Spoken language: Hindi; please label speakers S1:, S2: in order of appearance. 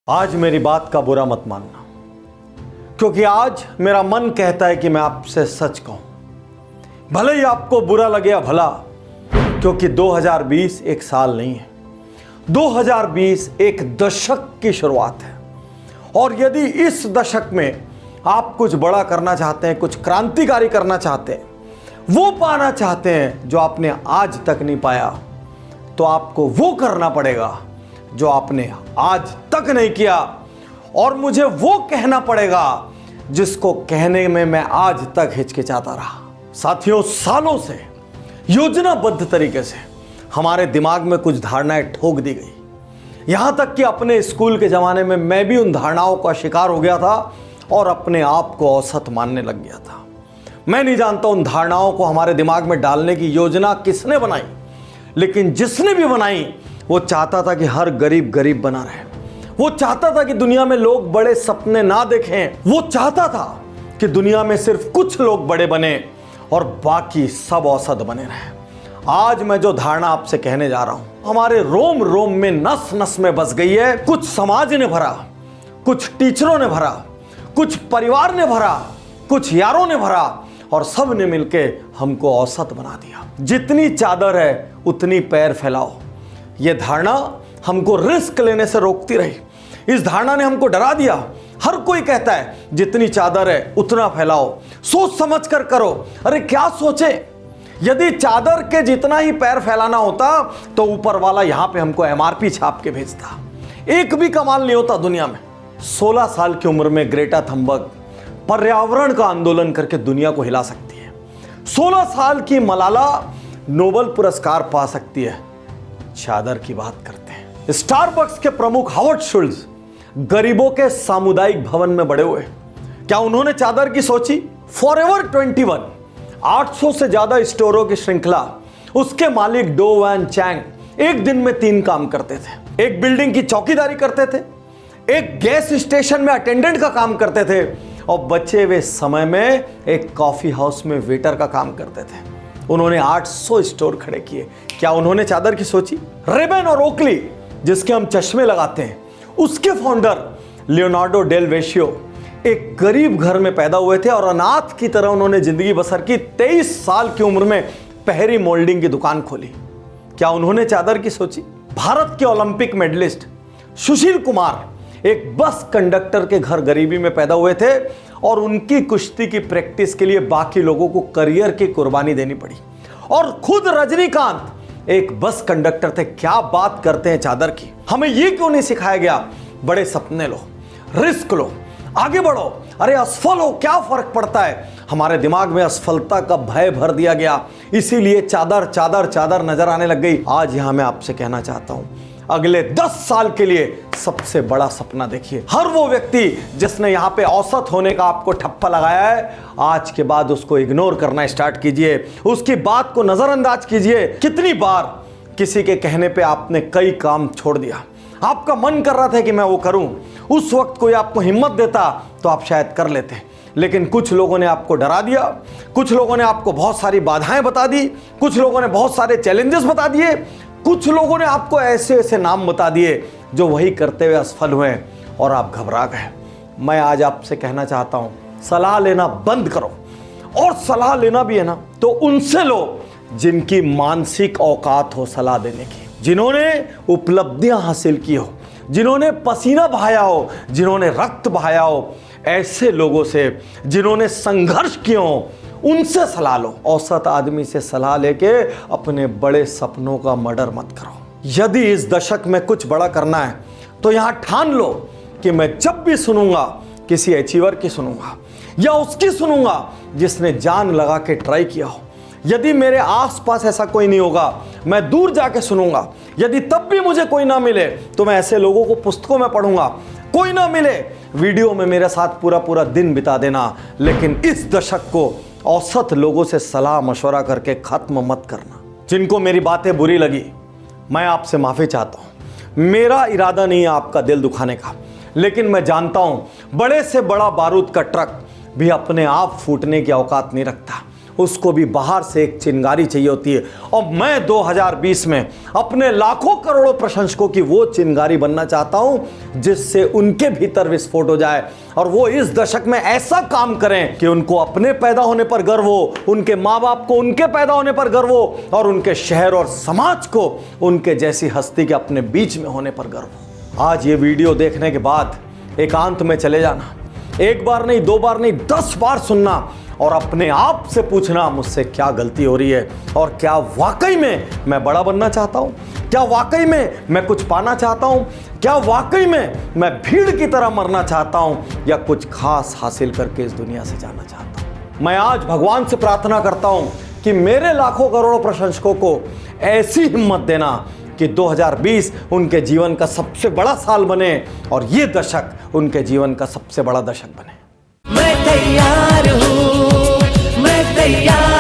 S1: आज मेरी बात का बुरा मत मानना, क्योंकि आज मेरा मन कहता है कि मैं आपसे सच कहूं। भले ही आपको बुरा लगे या भला, क्योंकि 2020 एक साल नहीं है, 2020 एक दशक की शुरुआत है। और यदि इस दशक में आप कुछ बड़ा करना चाहते हैं, कुछ क्रांतिकारी करना चाहते हैं, वो पाना चाहते हैं जो आपने आज तक नहीं पाया, तो आपको वो करना पड़ेगा जो आपने आज तक नहीं किया। और मुझे वो कहना पड़ेगा जिसको कहने में मैं आज तक हिचकिचाता रहा। साथियों, सालों से योजनाबद्ध तरीके से हमारे दिमाग में कुछ धारणाएं ठोक दी गई। यहां तक कि अपने स्कूल के जमाने में मैं भी उन धारणाओं का शिकार हो गया था और अपने आप को औसत मानने लग गया था। मैं नहीं जानता उन धारणाओं को हमारे दिमाग में डालने की योजना किसने बनाई, लेकिन जिसने भी बनाई वो चाहता था कि हर गरीब गरीब बना रहे। वो चाहता था कि दुनिया में लोग बड़े सपने ना देखें। वो चाहता था कि दुनिया में सिर्फ कुछ लोग बड़े बने और बाकी सब औसत बने रहे। आज मैं जो धारणा आपसे कहने जा रहा हूं, हमारे रोम रोम में नस नस में बस गई है। कुछ समाज ने भरा, कुछ टीचरों ने भरा, कुछ परिवार ने भरा, कुछ यारों ने भरा, और सब ने मिलके हमको औसत बना दिया। जितनी चादर है उतनी पैर फैलाओ, यह धारणा हमको रिस्क लेने से रोकती रही। इस धारणा ने हमको डरा दिया। हर कोई कहता है जितनी चादर है उतना फैलाओ, सोच समझ कर करो। अरे क्या सोचे, यदि चादर के जितना ही पैर फैलाना होता तो ऊपर वाला यहां पे हमको एमआरपी छाप के भेजता। एक भी कमाल नहीं होता दुनिया में। 16 साल की उम्र में ग्रेटा थंबर्ग पर्यावरण का आंदोलन करके दुनिया को हिला सकती है। 16 साल की मलाला नोबेल पुरस्कार पा सकती है। चादर की बात करते हैं। स्टारबक्स के प्रमुख हावर्ड शुल्ट्ज गरीबों के सामुदायिक भवन में बड़े हुए। क्या उन्होंने चादर की सोची? फॉरएवर 21 800 से ज्यादा स्टोरों की श्रृंखला, उसके मालिक डो वैन चैंग एक दिन में 3 काम करते थे। एक बिल्डिंग की चौकीदारी करते थे, एक गैस स्टेशन में अटेंडेंट का काम करते थे, और बचे हुए समय में एक कॉफी हाउस में वेटर का काम करते थे। उन्होंने 800 स्टोर खड़े किए। क्या उन्होंने चादर की सोची? रेबन और ओकली, जिसके हम चश्मे लगाते हैं, उसके फाउंडर लियोनार्डो डेल वेशियो एक गरीब घर में पैदा हुए थे और अनाथ की तरह उन्होंने जिंदगी बसर की। 23 साल की उम्र में पहरी मोल्डिंग की दुकान खोली। क्या उन्होंने चादर की सोची? भारत के ओलंपिक मेडलिस्ट सुशील कुमार एक बस कंडक्टर के घर गरीबी में पैदा हुए थे और उनकी कुश्ती की प्रैक्टिस के लिए बाकी लोगों को करियर की कुर्बानी देनी पड़ी। और खुद रजनीकांत एक बस कंडक्टर थे। क्या बात करते हैं चादर की। हमें यह क्यों नहीं सिखाया गया, बड़े सपने लो, रिस्क लो, आगे बढ़ो, अरे असफल हो क्या फर्क पड़ता है। हमारे दिमाग में असफलता का भय भर दिया गया, इसीलिए चादर चादर चादर नजर आने लग गई। आज यहां मैं आपसे कहना चाहता हूं, अगले 10 साल के लिए सबसे बड़ा सपना देखिए। हर वो व्यक्ति जिसने यहां पे औसत होने का आपको ठप्पा लगाया है, आज के बाद उसको इग्नोर करना स्टार्ट कीजिए, उसकी बात को नजरअंदाज कीजिए। कितनी बार किसी के कहने पे आपने कई काम छोड़ दिया, आपका मन कर रहा था कि मैं वो करूं, उस वक्त कोई आपको हिम्मत देता तो आप शायद कर लेते, लेकिन कुछ लोगों ने आपको डरा दिया, कुछ लोगों ने आपको बहुत सारी बाधाएं बता दी, कुछ लोगों ने बहुत सारे चैलेंजेस बता दिए, कुछ लोगों ने आपको ऐसे ऐसे नाम बता दिए जो वही करते हुए असफल हुए और आप घबरा गए। मैं आज आपसे कहना चाहता हूं, सलाह लेना बंद करो, और सलाह लेना भी है ना तो उनसे लो जिनकी मानसिक औकात हो सलाह देने की, जिन्होंने उपलब्धियां हासिल की हो, जिन्होंने पसीना बहाया हो, जिन्होंने रक्त बहाया हो। ऐसे लोगों से जिन्होंने संघर्ष किए हो, उनसे सलाह लो। औसत आदमी से सलाह लेके अपने बड़े सपनों का मर्डर मत करो। यदि इस दशक में कुछ बड़ा करना है तो यहां ठान लो कि मैं जब भी सुनूंगा किसी अचीवर की सुनूंगा, या उसकी सुनूंगा जिसने जान लगा के ट्राई किया हो। यदि मेरे आसपास ऐसा कोई नहीं होगा, मैं दूर जाके सुनूंगा। यदि तब भी मुझे कोई ना मिले तो मैं ऐसे लोगों को पुस्तकों में पढ़ूंगा। कोई ना मिले, वीडियो में मेरे साथ पूरा पूरा दिन बिता देना, लेकिन इस दशक को औसत लोगों से सलाह मशवरा करके खत्म मत करना। जिनको मेरी बातें बुरी लगी, मैं आपसे माफी चाहता हूं। मेरा इरादा नहीं है आपका दिल दुखाने का, लेकिन मैं जानता हूं बड़े से बड़ा बारूद का ट्रक भी अपने आप फूटने की औकात नहीं रखता। उसको भी बाहर से एक चिंगारी चाहिए होती है। और मैं 2020 में अपने लाखों करोड़ों प्रशंसकों की वो चिंगारी बनना चाहता हूं जिससे उनके भीतर विस्फोट हो जाए और वो इस दशक में ऐसा काम करें कि उनको अपने पैदा होने पर गर्व हो, उनके माँ बाप को उनके पैदा होने पर गर्व हो और उनके शहर और समाज को उनके जैसी हस्ती के अपने बीच में होने पर गर्व हो। आज ये वीडियो देखने के बाद एकांत में चले जाना, एक बार नहीं, 2 बार नहीं, 10 बार सुनना और अपने आप से पूछना मुझसे क्या गलती हो रही है और क्या वाकई में मैं बड़ा बनना चाहता हूं, क्या वाकई में मैं कुछ पाना चाहता हूं, क्या वाकई में मैं भीड़ की तरह मरना चाहता हूं या कुछ खास हासिल करके इस दुनिया से जाना चाहता हूं। मैं आज भगवान से प्रार्थना करता हूं कि मेरे लाखों करोड़ों प्रशंसकों को ऐसी हिम्मत देना कि 2020 उनके जीवन का सबसे बड़ा साल बने और ये दशक उनके जीवन का सबसे बड़ा दशक बने।
S2: मैं तैयार हूँ, मैं तैयार